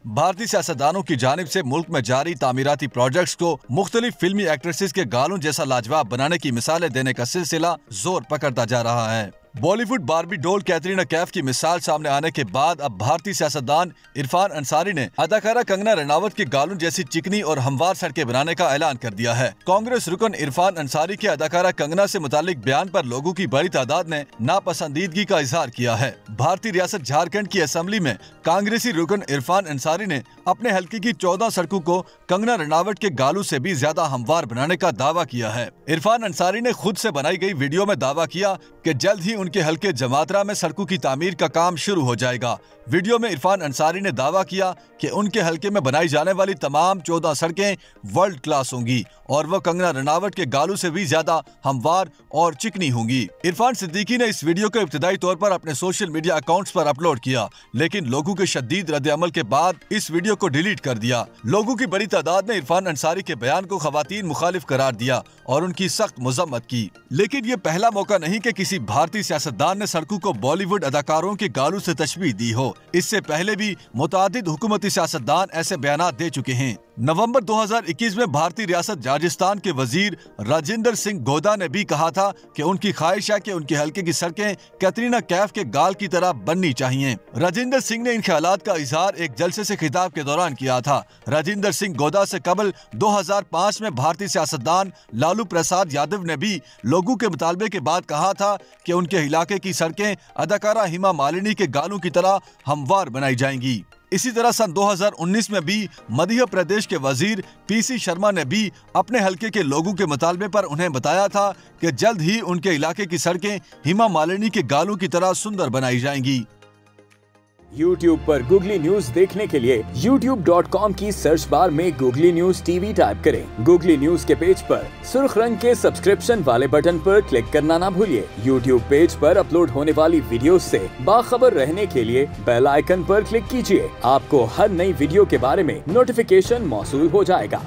भारतीय सियासतदानों की जानिब से मुल्क में जारी तामीराती प्रोजेक्ट्स को मुख्तलिफ फिल्मी एक्ट्रेसेस के गालों जैसा लाजवाब बनाने की मिसालें देने का सिलसिला जोर पकड़ता जा रहा है। बॉलीवुड बार्बी डॉल कैटरीना कैफ की मिसाल सामने आने के बाद अब भारतीय सियासतदान इरफान अंसारी ने अदाकारा कंगना रनावत के गालों जैसी चिकनी और हमवार सड़कें बनाने का ऐलान कर दिया है। कांग्रेस रुकन इरफान अंसारी के अदाकारा कंगना से मुतालिक बयान पर लोगों की बड़ी तादाद ने नापसंदीदगी का इजहार किया है। भारतीय रियासत झारखंड की असेंबली में कांग्रेसी रुकन इरफान अंसारी ने अपने हल्के की 14 सड़कों को कंगना रनावत के गालों से भी ज्यादा हमवार बनाने का दावा किया है। इरफान अंसारी ने खुद से बनाई गई वीडियो में दावा किया कि जल्द ही उनके हल्के जमातरा में सड़कों की तामीर का काम शुरू हो जाएगा। वीडियो में इरफान अंसारी ने दावा किया कि उनके हल्के में बनाई जाने वाली तमाम 14 सड़कें वर्ल्ड क्लास होंगी और वो कंगना रनावत के गालों से भी ज्यादा हमवार और चिकनी होंगी। इरफान सिद्दीकी ने इस वीडियो को इब्तिदाई तौर पर अपने सोशल मीडिया अकाउंट्स पर अपलोड किया, लेकिन लोगों के शदीद रद्द-ए-अमल के बाद इस वीडियो को डिलीट कर दिया। लोगों की बड़ी तादाद ने इरफान अंसारी के बयान को खवातीन मुखालिफ करार दिया और उनकी सख्त मजम्मत की। लेकिन ये पहला मौका नहीं कि किसी भारतीय सियासतदान ने सड़कों को बॉलीवुड अदाकारों के गालों से तशबीह दी हो। इससे पहले भी मुतादिद हुकूमती सियासतदान ऐसे बयानात दे चुके हैं। नवंबर 2021 में भारतीय रियासत राजस्थान के वजीर राजेंद्र सिंह गोदा ने भी कहा था कि उनकी ख्वाहिश है कि उनके हल्के की सड़कें कैटरीना कैफ के गाल की तरह बननी चाहिए। राजेंद्र सिंह ने इन ख्यालात का इजहार एक जलसे से खिताब के दौरान किया था। राजेंद्र सिंह गोदा से कबल 2005 में भारतीय सियासतदान लालू प्रसाद यादव ने भी लोगों के मुतालबे के बाद कहा था कि उनके इलाके की सड़कें अदाकारा हेमा मालिनी के गालों की तरह हमवार बनाई जाएंगी। इसी तरह सन 2019 में भी मध्य प्रदेश के वजीर पीसी शर्मा ने भी अपने हल्के के लोगों के मुतालबे पर उन्हें बताया था कि जल्द ही उनके इलाके की सड़कें हेमा मालिनी के गालों की तरह सुंदर बनाई जाएंगी। YouTube पर गूगली न्यूज देखने के लिए youtube.com की सर्च बार में गूगली न्यूज टीवी टाइप करें। गूगली न्यूज के पेज पर सुर्ख रंग के सब्सक्रिप्शन वाले बटन पर क्लिक करना ना भूलिए। YouTube पेज पर अपलोड होने वाली वीडियोस से बाखबर रहने के लिए बेल आइकन पर क्लिक कीजिए। आपको हर नई वीडियो के बारे में नोटिफिकेशन मौसूल हो जाएगा।